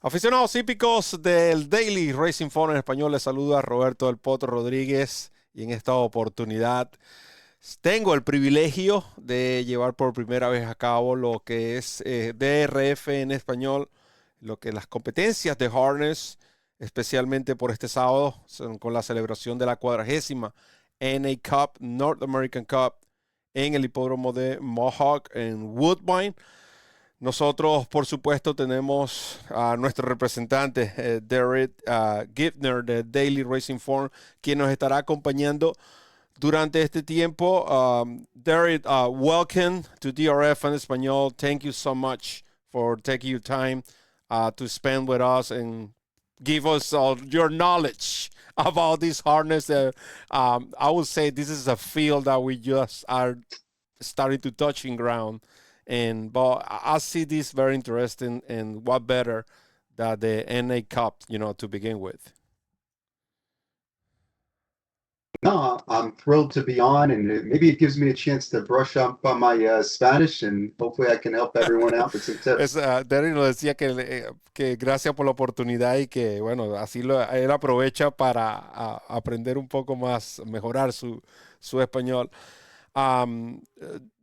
Aficionados hípicos del Daily Racing Form en español, les saluda Roberto del Potro Rodríguez y en esta oportunidad tengo el privilegio de llevar por primera vez a cabo lo que es DRF en español, lo que las competencias de harness, especialmente por este sábado, son con la celebración de la 40ª NA Cup, North American Cup, en el hipódromo de Mohawk en Woodbine. Nosotros, por supuesto, tenemos a nuestro representante, Derrick Giwner, de Daily Racing Form, quien nos estará acompañando durante este tiempo. Derrick, welcome to DRF en español. Thank you so much for taking your time to spend with us and give us all your knowledge about this harness. I would say this is a field that we just are starting to touching ground. But I see this very interesting, and what better than the NA Cup, to begin with. No, I'm thrilled to be on, and maybe it gives me a chance to brush up on my Spanish, and hopefully I can help everyone out with some tips. Derrick nos decía que gracias por la oportunidad y que, bueno, así él aprovecha para aprender un poco más, mejorar su español.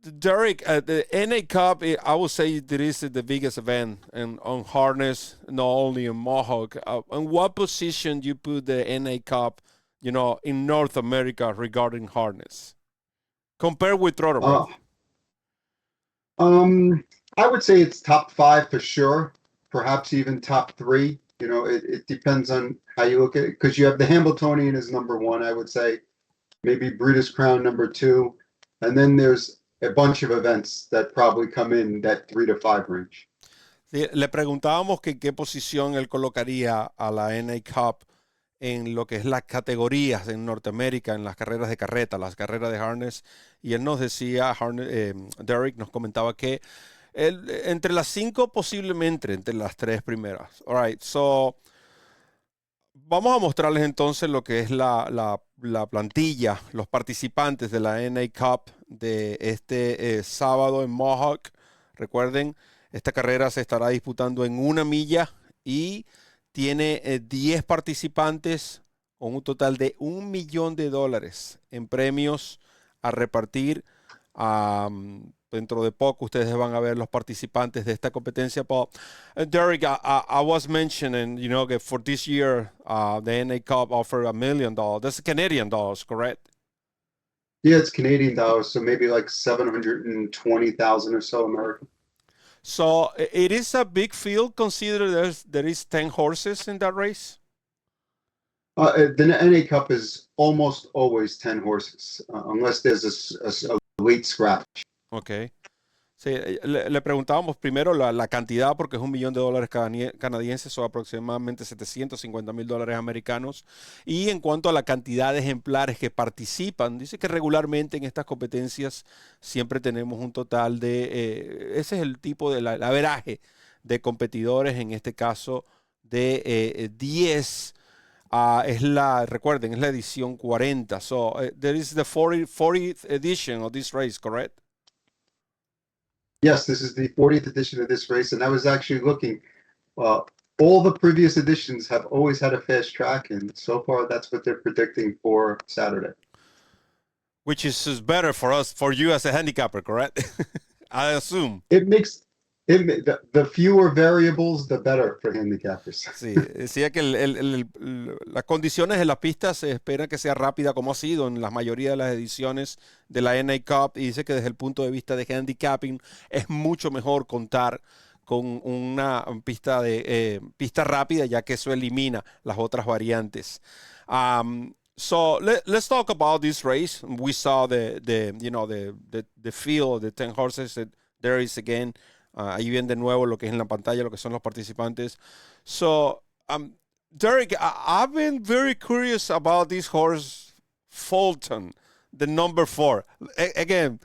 Derrick, the NA Cup, I would say that is the biggest event on harness, not only in Mohawk. In what position do you put the NA Cup, in North America regarding harness, compared with Trotterworth? I would say it's top 5 for sure, perhaps even top 3. It depends on how you look at it, because you have the Hambletonian as number 1, I would say, maybe Breeders' Crown number 2. And then there's a bunch of events that probably come in that 3 to 5 range. Sí, le preguntábamos que qué posición él colocaría a la NA Cup en lo que es las categorías en Norteamérica, en las carreras de carreta, las carreras de harness, y él nos decía, Derrick nos comentaba que entre las 5 posiblemente entre las 3 primeras. All right, so vamos a mostrarles entonces lo que es la plantilla, los participantes de la NA Cup de este sábado en Mohawk. Recuerden, esta carrera se estará disputando en 1 milla y tiene 10 participantes con un total de $1 millón en premios a repartir. Dentro de poco ustedes van a ver los participantes de esta competencia. But Derrick, I was mentioning, that for this year, the NA Cup offered $1 million. That's Canadian dollars, correct? Yeah, it's Canadian dollars, so maybe like 720,000 or so American. So it is a big field, considering there is 10 horses in that race? The NA Cup is almost always 10 horses, unless there's a late scratch. Ok. Sí, le preguntábamos primero la cantidad, porque es $1 millón canadienses, o aproximadamente $750,000 americanos. Y en cuanto a la cantidad de ejemplares que participan, dice que regularmente en estas competencias siempre tenemos un total de, ese es el tipo de la averaje de competidores, en este caso de 10. Recuerden, es la edición 40. So, there is the 40th edition of this race, correct? Yes, this is the 40th edition of this race, and I was actually looking. All the previous editions have always had a fast track, and so far that's what they're predicting for Saturday. Which is better for you as a handicapper, correct? I assume. The fewer variables, the better for handicappers. Sí, decía que las condiciones de la pista se espera que sea rápida, como ha sido en la mayoría de las ediciones de la NA Cup, y dice que desde el punto de vista de handicapping es mucho mejor contar con una pista rápida, ya que eso elimina las otras variantes. So let's talk about this race. We saw the field, the 10 horses that there is again. Ahí ven de nuevo lo que es en la pantalla, lo que son los participantes. So, Derrick, I've been very curious about this horse, Fulton, the number 4. Again,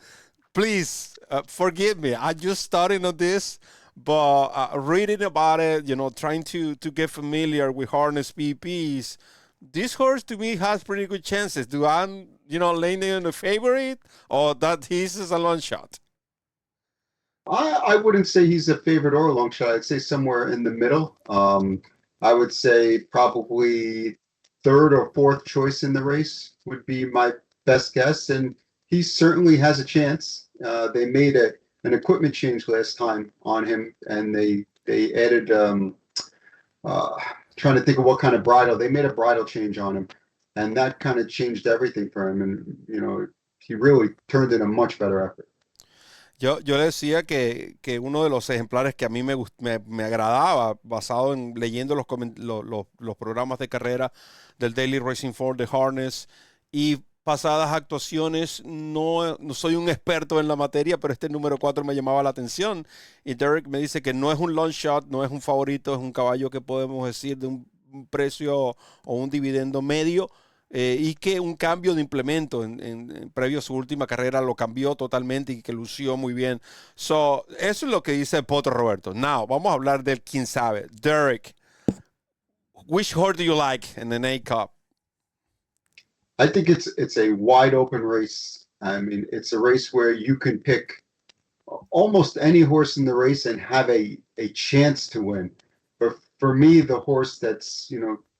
please forgive me. I just started on this, but reading about it, trying to get familiar with harness PPs, this horse to me has pretty good chances. Do I, lean in the favorite, or that he's a long shot? I wouldn't say he's a favorite or a long shot. I'd say somewhere in the middle. I would say probably third or fourth choice in the race would be my best guess, and he certainly has a chance. They made an equipment change last time on him, and they added trying to think of what kind of bridle. They made a bridle change on him, and that kind of changed everything for him. And he really turned in a much better effort. Yo le decía que uno de los ejemplares que a mí me agradaba, basado en leyendo los programas de carrera del Daily Racing Form, de Harness y pasadas actuaciones, no soy un experto en la materia, pero este número 4 me llamaba la atención. Y Derrick me dice que no es un long shot, no es un favorito, es un caballo que podemos decir de un precio o un dividendo medio. Y que un cambio de implemento previo a su última carrera lo cambió totalmente y que lució muy bien. So, eso es lo que dice el Potro Roberto. Now, vamos a hablar del quién sabe. Derrick, which horse do you like in the A Cup? I think it's a wide open race. I mean, it's a race where you can pick almost any horse in the race and have a chance to win. But for me, the horse that's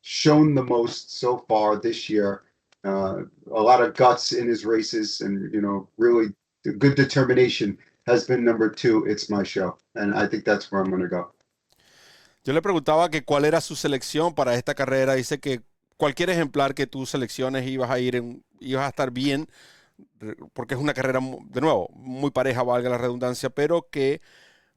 shown the most so far this year, a lot of guts in his races, and really good determination, has been number 2. It's My Show, and I think that's where I'm going to go. Yo le preguntaba que cuál era su selección para esta carrera. Dice que cualquier ejemplar que tú selecciones ibas a estar bien, porque es una carrera, de nuevo, muy pareja, valga la redundancia, pero que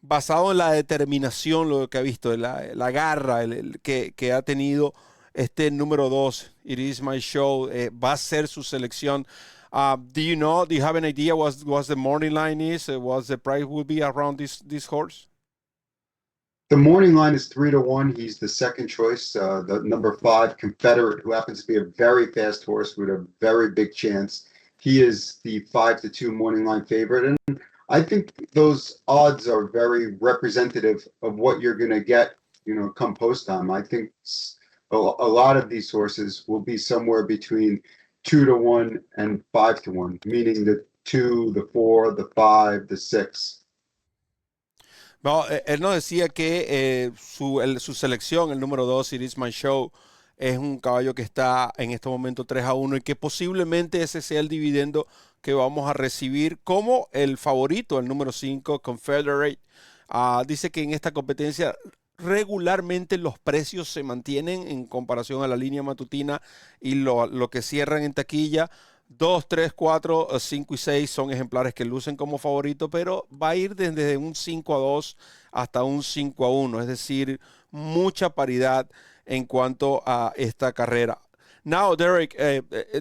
basado en la determinación, lo que ha visto, la garra que ha tenido este número 2, It Is My Show, va a ser su selección. Do you have an idea what the morning line is? What the price will be around this horse? The morning line is 3-1. He's the second choice. The number 5, Confederate, who happens to be a very fast horse with a very big chance. He is the 5-2 morning line favorite. And I think those odds are very representative of what you're going to get, come post time. I think a lot of these horses will be somewhere between 2-1 and 5-1, meaning the 2, the 4, the 5, the 6. No, él nos decía que su selección, el número 2, It Is My Show, es un caballo que está en este momento 3-1 y que posiblemente ese sea el dividendo que vamos a recibir como el favorito, el número 5, Confederate. Dice que en esta competencia regularmente los precios se mantienen en comparación a la línea matutina y lo que cierran en taquilla. 2, 3, 4, 5 y 6 son ejemplares que lucen como favorito, pero va a ir desde un 5-2 hasta un 5-1, es decir, mucha paridad en cuanto a esta carrera. Now, Derrick,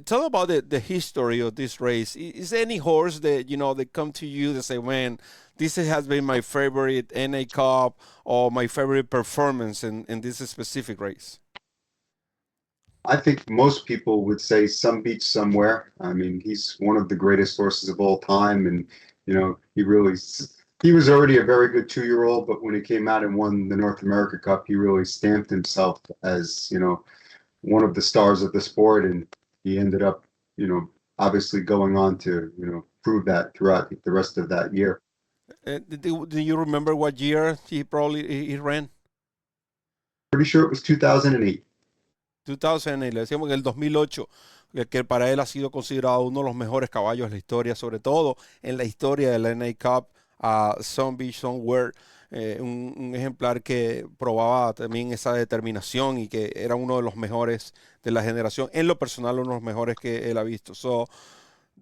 tell about the history of this race. Is there any horse that that come to you that say, "Man, this has been my favorite NA Cup or my favorite performance in this specific race"? I think most people would say Some Beach Somewhere. I mean, he's one of the greatest horses of all time, and he was already a very good 2-year-old, but when he came out and won the North America Cup, he really stamped himself as one of the stars of the sport, and he ended up obviously going on to prove that throughout the rest of that year. Do you remember what year he ran? Pretty sure it was 2008. 2008, le decíamos en el 2008, que para él ha sido considerado uno de los mejores caballos de la historia, sobre todo en la historia de la NA Cup, Some Beach Somewhere, un ejemplar que probaba también esa determinación y que era uno de los mejores de la generación, en lo personal uno de los mejores que él ha visto. So,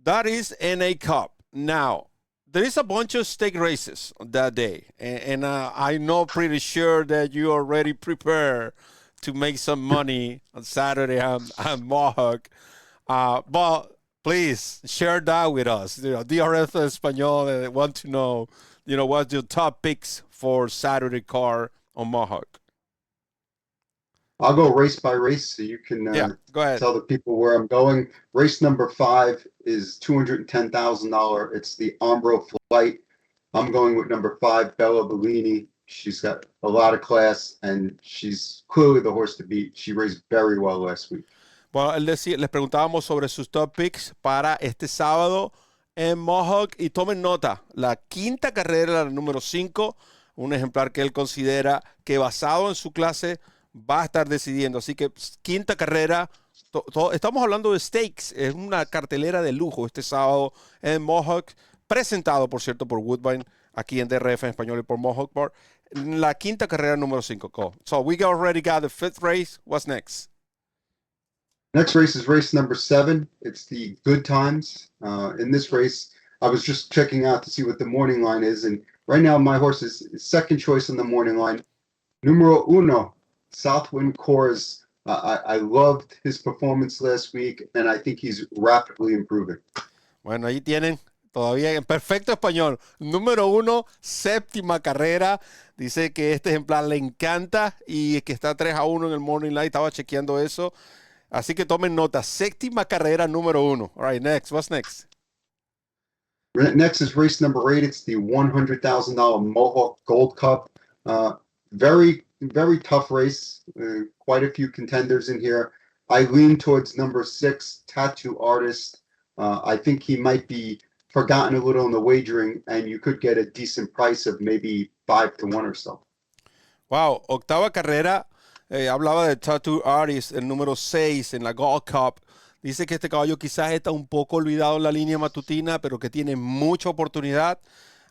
that is NA Cup. Now, there is a bunch of stake races that day, and I know pretty sure that you are already prepared to make some money on Saturday on Mohawk. But please share that with us. DRF Español want to know, what's your top picks for Saturday car on Mohawk? I'll go race by race so you can go ahead. Tell the people where I'm going. Race number 5 is $210,000. It's the Ombro Flight. I'm going with number 5, Bella Bellini. She's got a lot of class, and she's clearly the horse to beat. She raced very well last week. Bueno, les preguntábamos sobre sus top picks para este sábado en Mohawk, y tomen nota, la quinta carrera, la número 5, un ejemplar que él considera que basado en su clase va a estar decidiendo. Así que quinta carrera, estamos hablando de Stakes, es una cartelera de lujo este sábado en Mohawk, presentado, por cierto, por Woodbine, aquí en DRF en español y por Mohawk Bar. La quinta carrera número 5. Go. So we already got the fifth race. What's next? Next race is race number 7. It's the Good Times. In this race, I was just checking out to see what the morning line is, and right now my horse is second choice on the morning line. Numero uno, Southwind Course. I loved his performance last week, and I think he's rapidly improving. Bueno, ahí tienen, todavía en perfecto español. Número 1, séptima carrera. Dice que este ejemplar le encanta y que está 3-1 en el Morning Light. Estaba chequeando eso. Así que tomen nota. Séptima carrera número 1. All right, next. What's next? Next is race number 8. It's the $100,000 Mohawk Gold Cup. Very, very tough race. Quite a few contenders in here. I lean towards number 6, Tattoo Artist. I think he might be forgotten a little in the wagering, and you could get a decent price of maybe 5-1 or so. Wow, octava carrera. Hablaba de Tattoo Artist, el número 6 en la Gold Cup. Dice que este caballo quizás está un poco olvidado en la línea matutina, pero que tiene mucha oportunidad.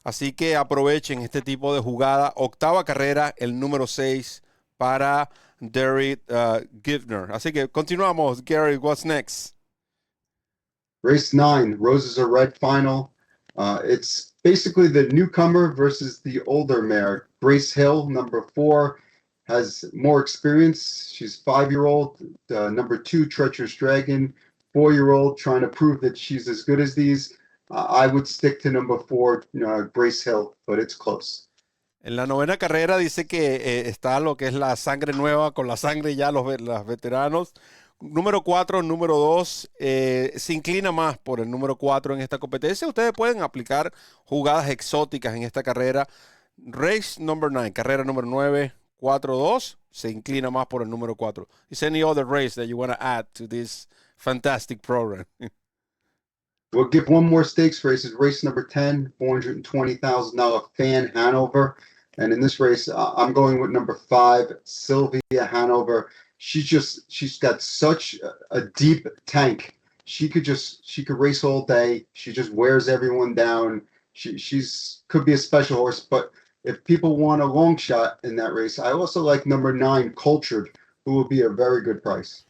Así que aprovechen este tipo de jugada. Octava carrera, el número 6 para Derrick Giwner. Así que continuamos. Gary, what's next? Race 9, Roses Are Red final. It's basically the newcomer versus the older mare. Grace Hill, number 4, has more experience. She's 5-year-old. Number 2, Treacherous Dragon, 4-year-old, trying to prove that she's as good as these. I would stick to number 4, Grace Hill, but it's close. En la novena carrera dice que está lo que es la sangre nueva con la sangre ya los veteranos. Número 4, número 2, se inclina más por el número 4 en esta competencia. Ustedes pueden aplicar jugadas exóticas en esta carrera. Race number 9, carrera número 9, 4-2, se inclina más por el número 4. Is any other race that you want to add to this fantastic program? We'll give one more stakes race. It's race number 10, $420,000 Fan Hanover. And in this race, I'm going with number 5, Sylvia Hanover. She's got such a deep tank. She could race all day. She just wears everyone down. She's could be a special horse, but if people want a long shot in that race, I also like number 9, Cultured, who will be a very good price.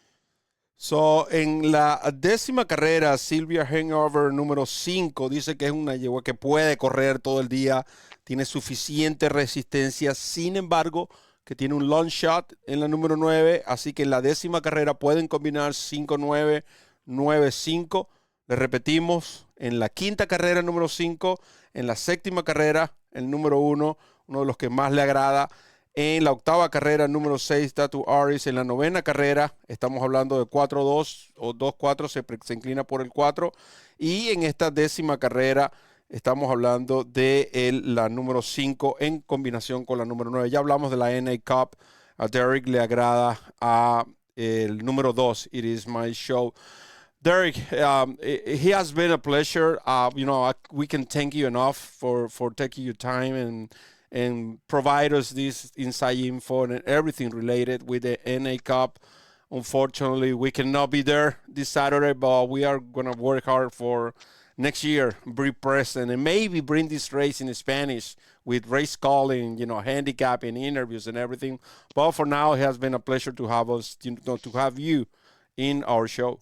So, en la décima carrera, Sylvia Hanover, número 5, dice que es una yegua que puede correr todo el día, tiene suficiente resistencia, sin embargo, que tiene un long shot en la número 9, así que en la décima carrera pueden combinar 5-9, 9-5. Les repetimos, en la quinta carrera, número 5, en la séptima carrera, el número 1, uno de los que más le agrada. En la octava carrera, número 6, Tattoo Artist. En la novena carrera, estamos hablando de 4-2 o 2-4, se inclina por el 4. Y en esta décima carrera, estamos hablando de la número 5 en combinación con la número 9. Ya hablamos de la NA Cup. A Derrick le agrada a el número 2, It Is My Show. Derrick, he has been a pleasure. We can thank you enough for taking your time and provide us this inside info and everything related with the NA Cup. Unfortunately, we cannot be there this Saturday, but we are going to work hard for next year, be present, and maybe bring this race in Spanish with race calling, handicapping, interviews, and everything. But for now, it has been a pleasure to have us, to have you in our show.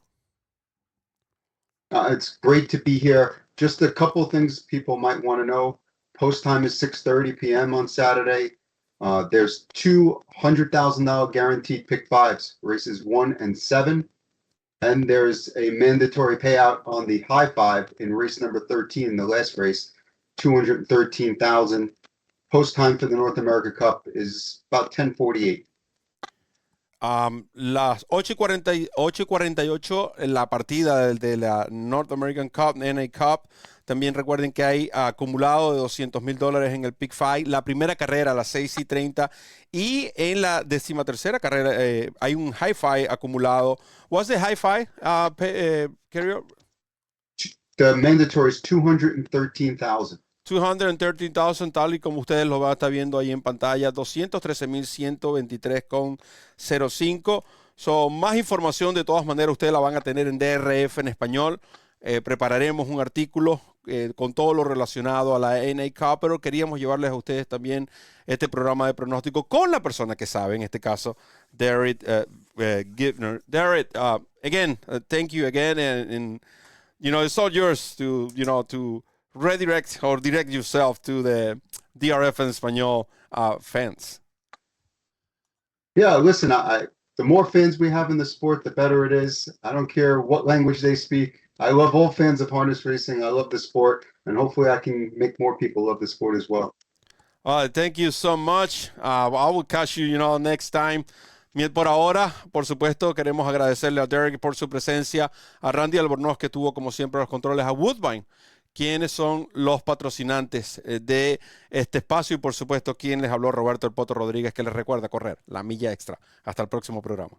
It's great to be here. Just a couple of things people might want to know. Post time is 6:30 p.m. on Saturday. There's $200,000 guaranteed pick fives, races 1 and 7. And there's a mandatory payout on the high five in race number 13, the last race, $213,000. Post time for the North America Cup is about 10:48. Las 8:48 en la partida de la North American Cup, NA Cup. También recuerden que hay acumulado de $200,000 en el Pick 5. La primera carrera a las 6:30. Y en la 13ª carrera hay un High Five acumulado. What's the High Five? The mandatory is 213,000. 213,000, tal y como ustedes lo van a estar viendo ahí en pantalla, 213,123,05. Más información de todas maneras ustedes la van a tener en DRF en español. Prepararemos un artículo con todo lo relacionado a la NAK, pero queríamos llevarles a ustedes también este programa de pronóstico con la persona que sabe, en este caso, Derrick Giwner. Derrick, again, thank you again, and it's all yours to redirect or direct yourself to the DRF en español fans. Yeah, listen, the more fans we have in the sport, the better it is. I don't care what language they speak. I love all fans of harness racing. I love the sport, and hopefully I can make more people love the sport as well. Thank you so much. I will catch you, next time. Por ahora, por supuesto, queremos agradecerle a Derrick por su presencia, a Randy Albornoz, que tuvo, como siempre, los controles, a Woodbine, quienes son los patrocinantes de este espacio, y por supuesto, quien les habló, Roberto El Poto Rodríguez, que les recuerda correr la milla extra. Hasta el próximo programa.